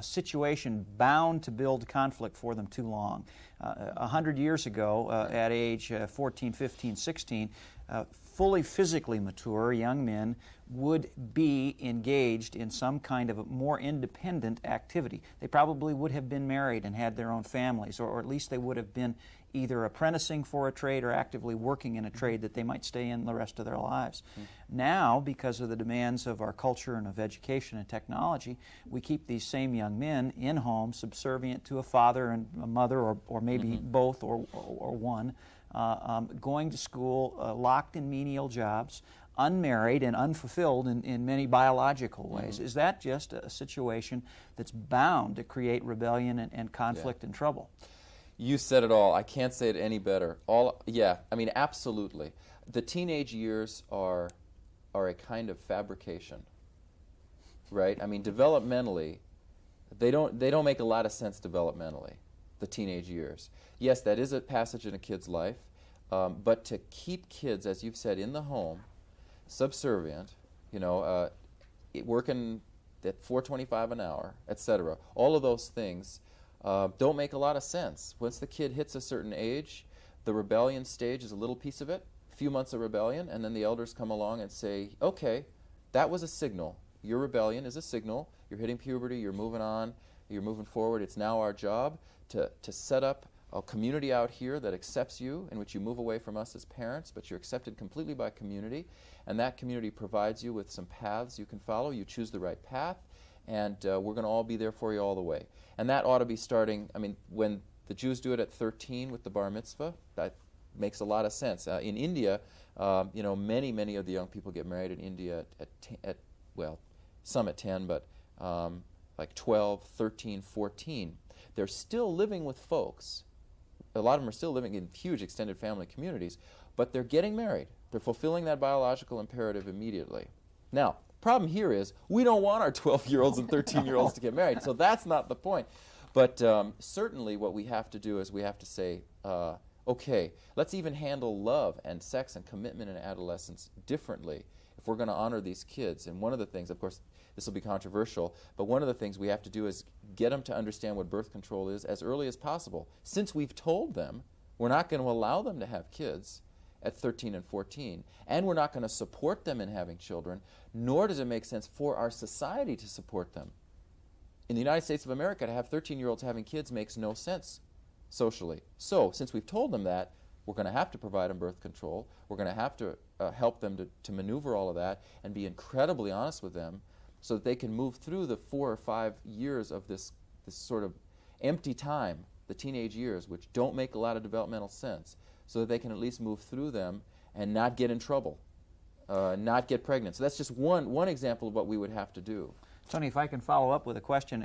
situation bound to build conflict for them too long. 100 years ago, at age 14, 15, 16, fully physically mature young men would be engaged in some kind of a more independent activity. They probably would have been married and had their own families, or at least they would have been either apprenticing for a trade or actively working in a trade that they might stay in the rest of their lives. Now, because of the demands of our culture and of education and technology, we keep these same young men in homes, subservient to a father and a mother, or maybe both or one, going to school, locked in menial jobs, unmarried and unfulfilled in many biological ways. Is that just a situation that's bound to create rebellion and conflict and trouble? You said it all. I can't say it any better. I mean, absolutely. The teenage years are a kind of fabrication, right? I mean, developmentally, they don't make a lot of sense developmentally, the teenage years. Yes, that is a passage in a kid's life, but to keep kids, as you've said, in the home, subservient, working at $4.25 an hour, etc., all of those things don't make a lot of sense. Once the kid hits a certain age, the rebellion stage is a little piece of it, a few months of rebellion, and then the elders come along and say, okay, that was a signal. Your rebellion is a signal. You're hitting puberty, you're moving on, you're moving forward. It's now our job to set up a community out here that accepts you, in which you move away from us as parents, but you're accepted completely by community, and that community provides you with some paths you can follow. You choose the right path, and we're going to all be there for you all the way. And that ought to be starting, I mean, when the Jews do it at 13 with the bar mitzvah, that makes a lot of sense. In India, many of the young people get married in India at some at 10, but like 12, 13, 14. They're still living with folks. A lot of them are still living in huge extended family communities, but they're getting married. They're fulfilling that biological imperative immediately. Now, problem here is we don't want our 12-year-olds and 13-year-olds to get married, so that's not the point. But certainly what we have to do is we have to say, okay, let's even handle love and sex and commitment in adolescence differently if we're going to honor these kids. And one of the things, of course, this will be controversial, but one of the things we have to do is get them to understand what birth control is as early as possible. Since we've told them we're not going to allow them to have kids at 13 and 14, and we're not going to support them in having children, nor does it make sense for our society to support them. In the United States of America, to have 13-year-olds having kids makes no sense socially. So, since we've told them that, we're going to have to provide them birth control. We're going to have to help them to maneuver all of that and be incredibly honest with them so that they can move through the 4 or 5 years of this sort of empty time, the teenage years, which don't make a lot of developmental sense, so that they can at least move through them and not get in trouble, not get pregnant. So that's just one example of what we would have to do. Tony, if I can follow up with a question,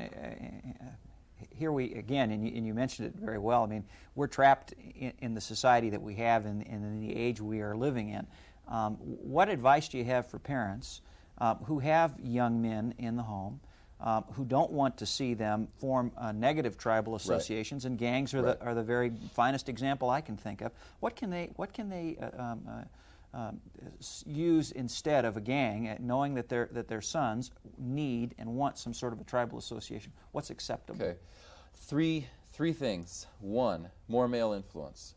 here we, again, and you mentioned it very well, I mean, we're trapped in the society that we have and in the age we are living in. What advice do you have for parents who have young men in the home, who don't want to see them form negative tribal associations, and gangs are the very finest example I can think of. What can they use instead of a gang, knowing that their sons need and want some sort of a tribal association? What's acceptable? Okay, three things. One, more male influence,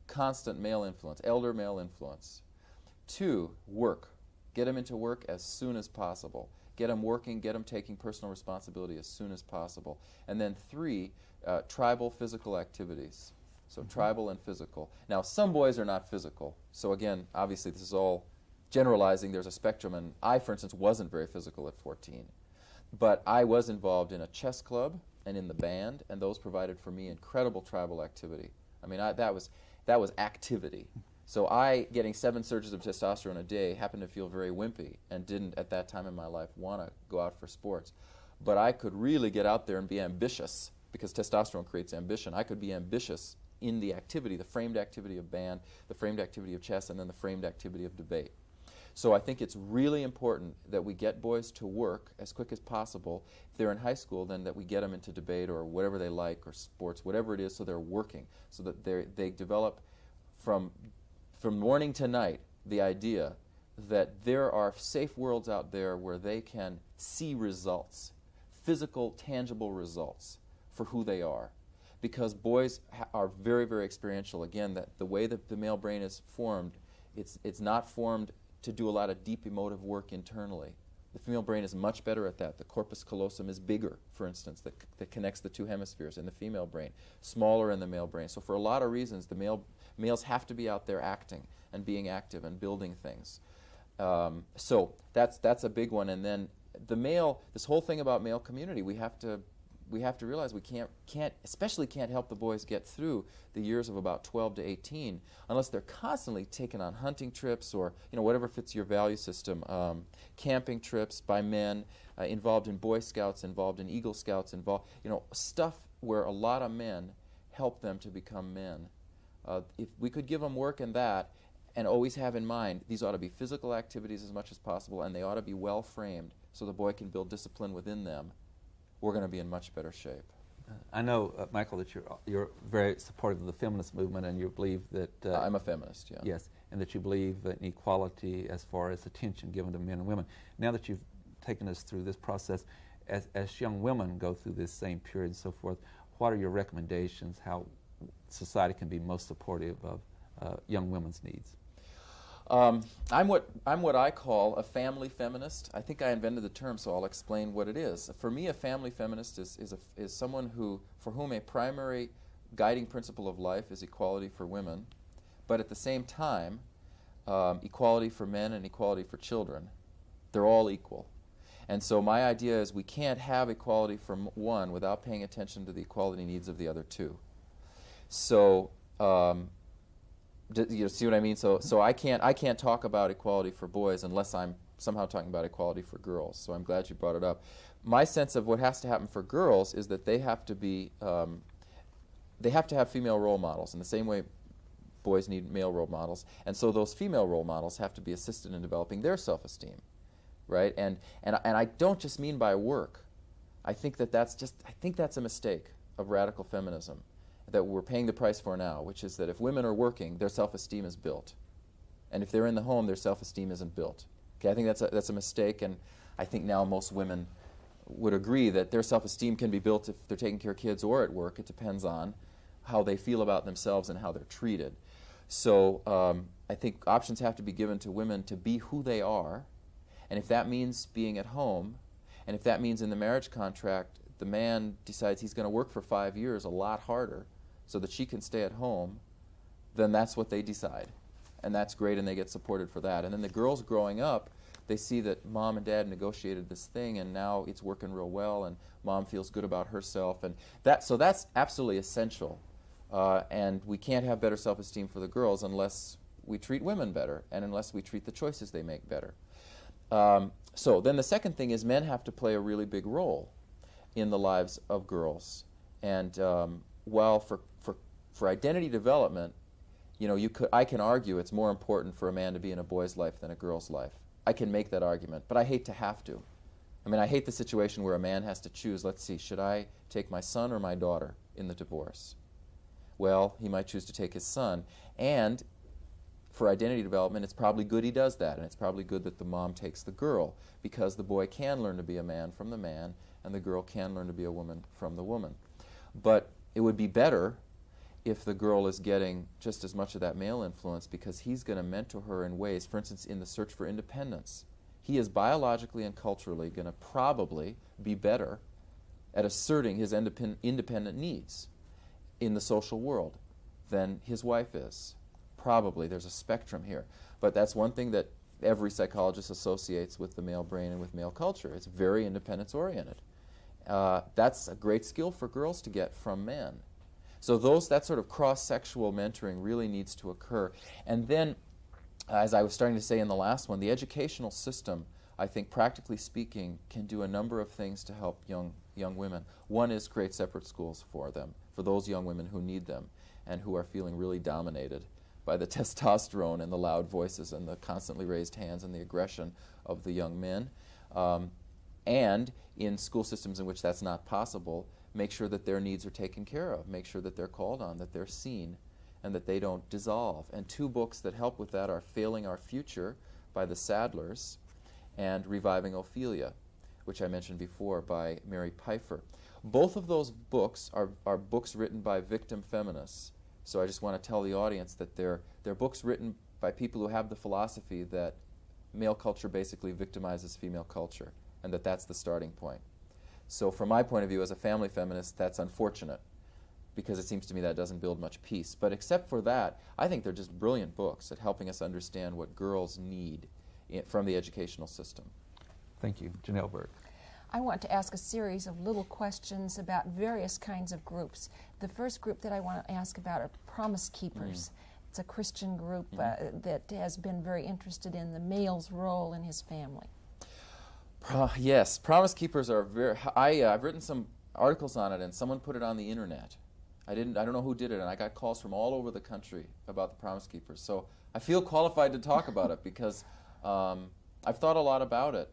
constant male influence, elder male influence. Two, work. Get them into work as soon as possible. Get them working, get them taking personal responsibility as soon as possible. And then three, tribal physical activities. So tribal and physical. Now, some boys are not physical. So again, obviously this is all generalizing. There's a spectrum. And I, for instance, wasn't very physical at 14. But I was involved in a chess club and in the band, and those provided for me incredible tribal activity. I mean, that was activity. So I, getting 7 surges of testosterone a day, happened to feel very wimpy and didn't, at that time in my life, want to go out for sports. But I could really get out there and be ambitious, because testosterone creates ambition. I could be ambitious in the activity, the framed activity of band, the framed activity of chess, and then the framed activity of debate. So I think it's really important that we get boys to work as quick as possible. If they're in high school, then that we get them into debate or whatever they like, or sports, whatever it is, so they're working, so that they develop from morning to night the idea that there are safe worlds out there where they can see results, physical, tangible results for who they are. Because boys are very, very experiential. Again, that the way that the male brain is formed, it's not formed to do a lot of deep emotive work internally. The female brain is much better at that. The corpus callosum is bigger, for instance, that connects the 2 hemispheres in the female brain, smaller in the male brain. So for a lot of reasons, males have to be out there acting and being active and building things. So that's a big one. And then this whole thing about male community, we have to realize we can't help the boys get through the years of about 12 to 18 unless they're constantly taken on hunting trips or whatever fits your value system, camping trips by men, involved in Boy Scouts, involved in Eagle Scouts, involved stuff where a lot of men help them to become men. If we could give them work in that, and always have in mind these ought to be physical activities as much as possible, and they ought to be well framed so the boy can build discipline within them, we're going to be in much better shape. I know, Michael, that you're very supportive of the feminist movement, and you believe that... I'm a feminist, yeah. Yes, and that you believe in equality as far as attention given to men and women. Now that you've taken us through this process, as young women go through this same period and so forth, what are your recommendations, how society can be most supportive of young women's needs? I'm what I call a family feminist. I think I invented the term, so I'll explain what it is. For me, a family feminist is someone for whom a primary guiding principle of life is equality for women, but at the same time, equality for men and equality for children. They're all equal. And so my idea is we can't have equality for one without paying attention to the equality needs of the other two. So, you see what I mean? So I can't talk about equality for boys unless I'm somehow talking about equality for girls. So I'm glad you brought it up. My sense of what has to happen for girls is that they have to have female role models in the same way boys need male role models. And so those female role models have to be assisted in developing their self-esteem, right? And I don't just mean by work. I think that's a mistake of radical feminism that we're paying the price for now, which is that if women are working, their self-esteem is built. And if they're in the home, their self-esteem isn't built. Okay, I think that's a mistake, and I think now most women would agree that their self-esteem can be built if they're taking care of kids or at work. It depends on how they feel about themselves and how they're treated. So I think options have to be given to women to be who they are, and if that means being at home, and if that means in the marriage contract the man decides he's going to work for 5 years a lot harder so that she can stay at home, then that's what they decide. And that's great, and they get supported for that. And then the girls growing up, they see that mom and dad negotiated this thing, and now it's working real well, and mom feels good about herself. And so that's absolutely essential. And we can't have better self-esteem for the girls unless we treat women better, and unless we treat the choices they make better. So then the second thing is men have to play a really big role in the lives of girls. And while for identity development, I can argue it's more important for a man to be in a boy's life than a girl's life. I can make that argument, but I hate to have to. I mean, I hate the situation where a man has to choose, let's see, should I take my son or my daughter in the divorce? Well, he might choose to take his son. And for identity development, it's probably good he does that, and it's probably good that the mom takes the girl, because the boy can learn to be a man from the man, and the girl can learn to be a woman from the woman. But it would be better if the girl is getting just as much of that male influence, because he's going to mentor her in ways, for instance, in the search for independence. He is biologically and culturally going to probably be better at asserting his independent needs in the social world than his wife is. Probably. There's a spectrum here. But that's one thing that every psychologist associates with the male brain and with male culture. It's very independence-oriented. That's a great skill for girls to get from men. So that sort of cross-sexual mentoring really needs to occur. And then, as I was starting to say in the last one, the educational system, I think, practically speaking, can do a number of things to help young women. One is create separate schools for them, for those young women who need them and who are feeling really dominated by the testosterone and the loud voices and the constantly raised hands and the aggression of the young men. And in school systems in which that's not possible, make sure that their needs are taken care of, make sure that they're called on, that they're seen, and that they don't dissolve. And two books that help with that are Failing Our Future by the Sadlers and Reviving Ophelia, which I mentioned before, by Mary Pfeiffer. Both of those books are books written by victim feminists. So I just want to tell the audience that they're books written by people who have the philosophy that male culture basically victimizes female culture, and that's the starting point. So from my point of view as a family feminist, that's unfortunate, because it seems to me that doesn't build much peace. But except for that, I think they're just brilliant books at helping us understand what girls need from the educational system. Thank you. Janelle Burke. I want to ask a series of little questions about various kinds of groups. The first group that I want to ask about are Promise Keepers. It's a Christian group that has been very interested in the male's role in his family. Yes, Promise Keepers are very... I've written some articles on it, and someone put it on the internet. I don't know who did it, and I got calls from all over the country about the Promise Keepers. So I feel qualified to talk about it because I've thought a lot about it.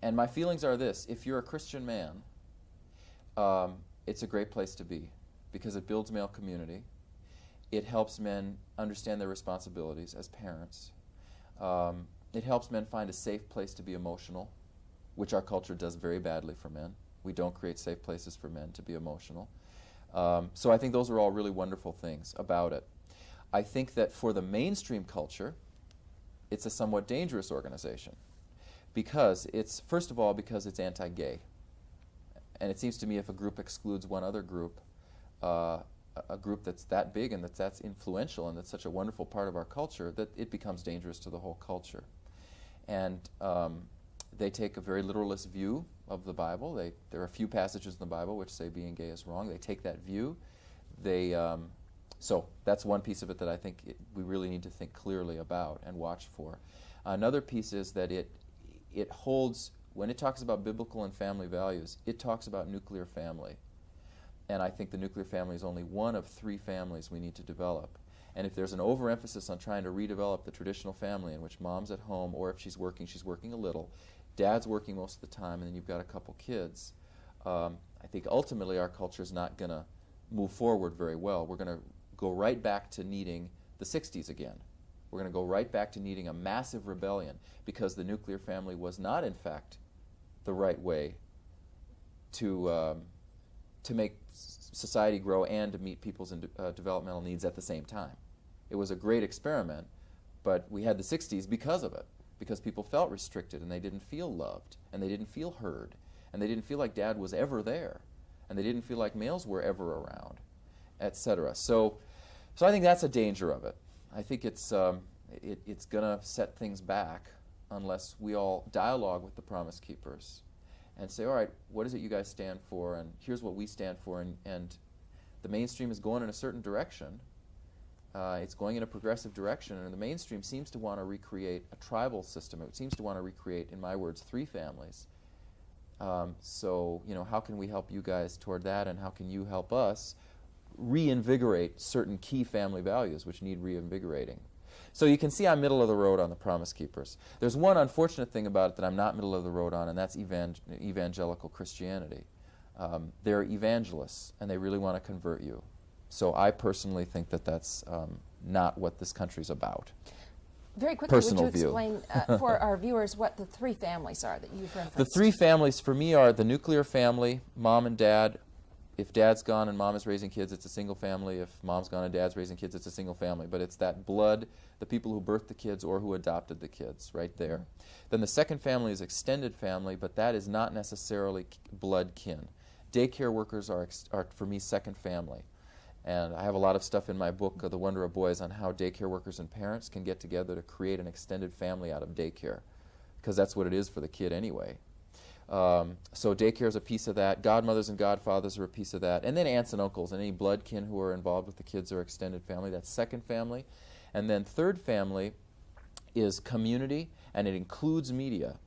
And my feelings are this: if you're a Christian man, it's a great place to be, because it builds male community. It helps men understand their responsibilities as parents. It helps men find a safe place to be emotional, which our culture does very badly for men. We don't create safe places for men to be emotional. So I think those are all really wonderful things about it. I think that for the mainstream culture, it's a somewhat dangerous organization, because first of all, because it's anti-gay. And it seems to me if a group excludes one other group, a group that's that big and that's influential and that's such a wonderful part of our culture, that it becomes dangerous to the whole culture. And they take a very literalist view of the Bible. There are a few passages in the Bible which say being gay is wrong. They take that view. So that's one piece of it that I think we really need to think clearly about and watch for. Another piece is that it holds, when it talks about biblical and family values, it talks about nuclear family. And I think the nuclear family is only one of 3 families we need to develop. And if there's an overemphasis on trying to redevelop the traditional family in which mom's at home, or if she's working a little, dad's working most of the time, and then you've got a couple kids, I think ultimately our culture is not going to move forward very well. We're going to go right back to needing the 60s again. We're going to go right back to needing a massive rebellion, because the nuclear family was not, in fact, the right way to make society grow and to meet people's developmental needs at the same time. It was a great experiment, but we had the 60s because of it, because people felt restricted and they didn't feel loved and they didn't feel heard and they didn't feel like dad was ever there and they didn't feel like males were ever around, etc. So I think that's a danger of it. I think it's going to set things back unless we all dialogue with the Promise Keepers and say, all right, what is it you guys stand for, and here's what we stand for, and the mainstream is going in a certain direction. It's going in a progressive direction, and the mainstream seems to want to recreate a tribal system. It seems to want to recreate, in my words, 3 families. So, how can we help you guys toward that, and how can you help us reinvigorate certain key family values which need reinvigorating? So you can see I'm middle of the road on the Promise Keepers. There's one unfortunate thing about it that I'm not middle of the road on, and that's evangelical Christianity. They're evangelists, and they really want to convert you. So I personally think that that's not what this country's about. Very quickly, Personal would you view. explain for our viewers what the three families are that you've referenced? The three families for me are the nuclear family, mom and dad. If dad's gone and mom is raising kids, it's a single family. If mom's gone and dad's raising kids, it's a single family. But it's that blood, the people who birthed the kids or who adopted the kids, right there. Then the second family is extended family, but that is not necessarily blood kin. Daycare workers are for me, second family. And I have a lot of stuff in my book, The Wonder of Boys, on how daycare workers and parents can get together to create an extended family out of daycare, because that's what it is for the kid anyway. So daycare is a piece of that. Godmothers and godfathers are a piece of that. And then aunts and uncles and any blood kin who are involved with the kids are extended family. That's second family. And then third family is community, and it includes media.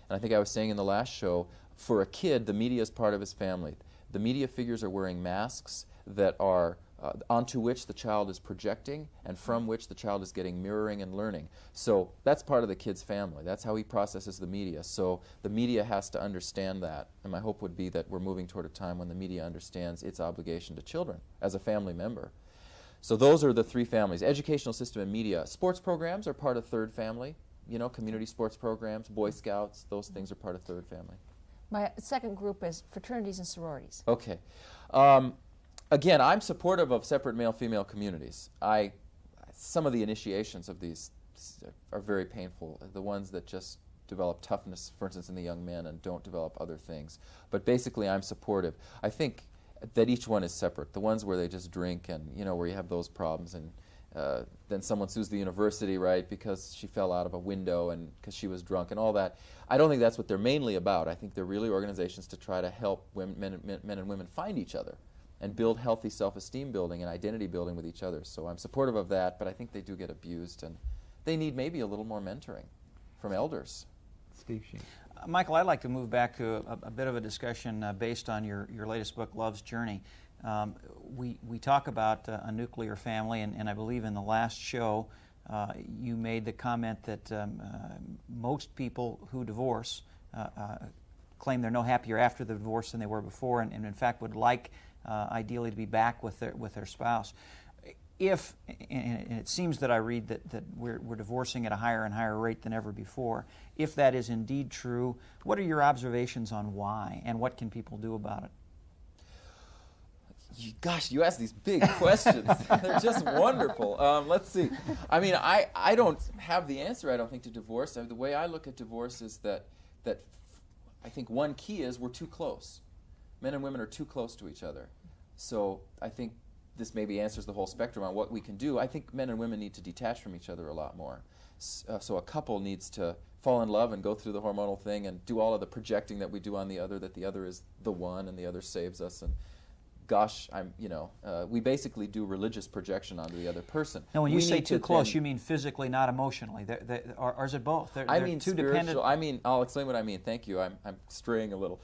And I think I was saying in the last show, for a kid, the media is part of his family. The media figures are wearing masks that are onto which the child is projecting and from which the child is getting mirroring and learning. So that's part of the kid's family. That's how he processes the media. So the media has to understand that. And my hope would be that we're moving toward a time when the media understands its obligation to children as a family member. So those are the three families: educational system and media. Sports programs are part of third family. Community sports programs, Boy Scouts, those things are part of third family. My second group is fraternities and sororities. Okay. Again, I'm supportive of separate male-female communities. Some of the initiations of these are very painful. The ones that just develop toughness, for instance, in the young men and don't develop other things. But basically, I'm supportive. I think that each one is separate. The ones where they just drink and, where you have those problems, and then someone sues the university, right, because she fell out of a window and because she was drunk and all that. I don't think that's what they're mainly about. I think they're really organizations to try to help men and women find each other and build healthy self-esteem building and identity building with each other. So I'm supportive of that, but I think they do get abused, and they need maybe a little more mentoring from elders. Steve Sheen. Michael, I'd like to move back to a bit of a discussion based on your latest book, Love's Journey. We talk about a nuclear family, and I believe in the last show you made the comment that most people who divorce claim they're no happier after the divorce than they were before, and in fact would like ideally to be back with their spouse. If, and it seems that I read that we're divorcing at a higher and higher rate than ever before, if that is indeed true, what are your observations on why, and what can people do about it? Gosh, you ask these big questions. They're just wonderful. Let's see. I mean, I don't have the answer, I don't think, to divorce. The way I look at divorce is that I think one key is we're too close. Men and women are too close to each other. So I think this maybe answers the whole spectrum on what we can do. I think men and women need to detach from each other a lot more. So a couple needs to fall in love and go through the hormonal thing and do all of the projecting that we do on the other, that the other is the one and the other saves us. And gosh, we basically do religious projection onto the other person. Now, when you say too close, you mean physically, not emotionally, or is it both? They're mean too spiritual. dependent. I'll explain what I mean. Thank you. I'm straying a little.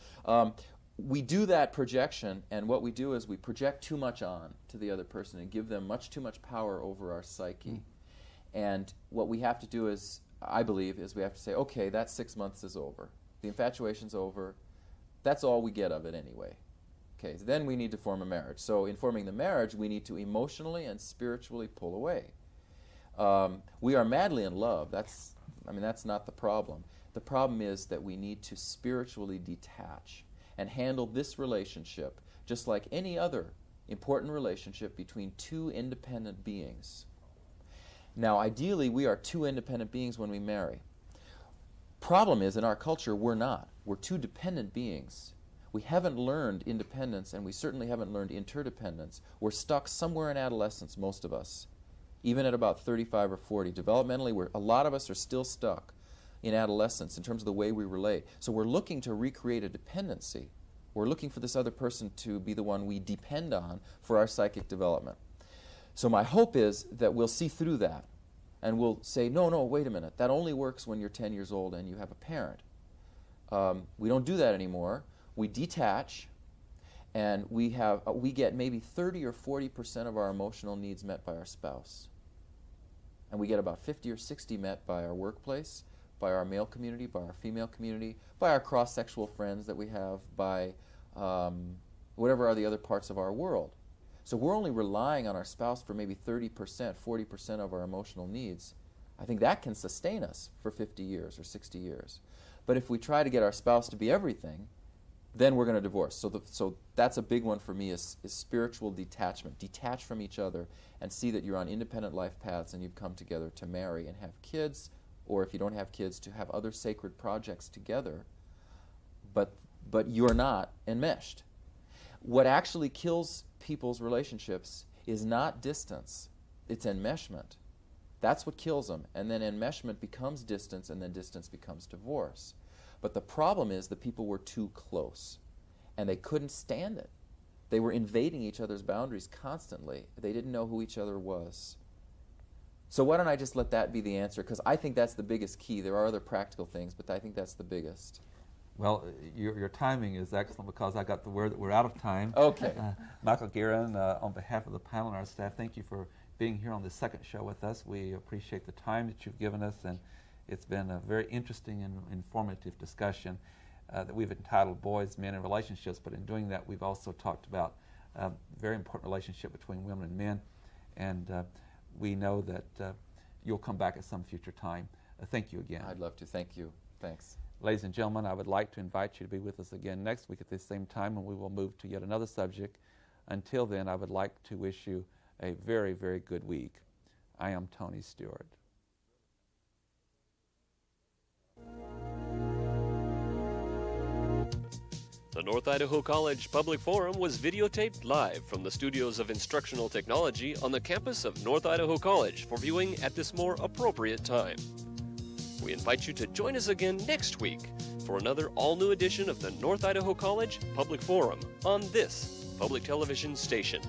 We do that projection, and what we do is we project too much on to the other person and give them too much power over our psyche. And what we have to do is, I believe, is we have to say, okay, that 6 months is over. The infatuation's over. That's all we get of it anyway. Okay, so then we need to form a marriage. So in forming the marriage, we need to emotionally and spiritually pull away. We are madly in love. That's not the problem. The problem is that we need to spiritually detach and handle this relationship just like any other important relationship between two independent beings. Now, ideally, we are two independent beings when we marry. Problem is, in our culture, we're not. We're two dependent beings. We haven't learned independence, and we certainly haven't learned interdependence. We're stuck somewhere in adolescence, most of us, even at about 35 or 40. Developmentally, a lot of us are still stuck in adolescence in terms of the way we relate. So we're looking to recreate a dependency. We're looking for this other person to be the one we depend on for our psychic development. So my hope is that we'll see through that, and we'll say, no, wait a minute, that only works when you're 10 years old and you have a parent. We don't do that anymore. We detach, and we get maybe 30 or 40% of our emotional needs met by our spouse. And we get about 50 or 60 met by our workplace, by our male community, by our female community, by our cross-sexual friends that we have, by whatever are the other parts of our world. So we're only relying on our spouse for maybe 30%, 40% of our emotional needs. I think that can sustain us for 50 years or 60 years. But if we try to get our spouse to be everything, then we're going to divorce. So that's a big one for me is spiritual detachment. Detach from each other and see that you're on independent life paths and you've come together to marry and have kids, or if you don't have kids, to have other sacred projects together, but you're not enmeshed. What actually kills people's relationships is not distance, it's enmeshment. That's what kills them. And then enmeshment becomes distance, and then distance becomes divorce. But the problem is that people were too close, and they couldn't stand it. They were invading each other's boundaries constantly. They didn't know who each other was. So why don't I just let that be the answer? Because I think that's the biggest key. There are other practical things, but I think that's the biggest. Well, your timing is excellent because I got the word that we're out of time. Okay. Michael Guerin, on behalf of the panel and our staff, thank you for being here on the second show with us. We appreciate the time that you've given us, and it's been a very interesting and informative discussion that we've entitled Boys, Men, and Relationships, but in doing that we've also talked about a very important relationship between women and men, and we know that you'll come back at some future time. Thank you again. I'd love to. Thank you. Thanks. Ladies and gentlemen, I would like to invite you to be with us again next week at this same time, and we will move to yet another subject. Until then, I would like to wish you a very, very good week. I am Tony Stewart. The North Idaho College Public Forum was videotaped live from the studios of Instructional Technology on the campus of North Idaho College for viewing at this more appropriate time. We invite you to join us again next week for another all-new edition of the North Idaho College Public Forum on this public television station.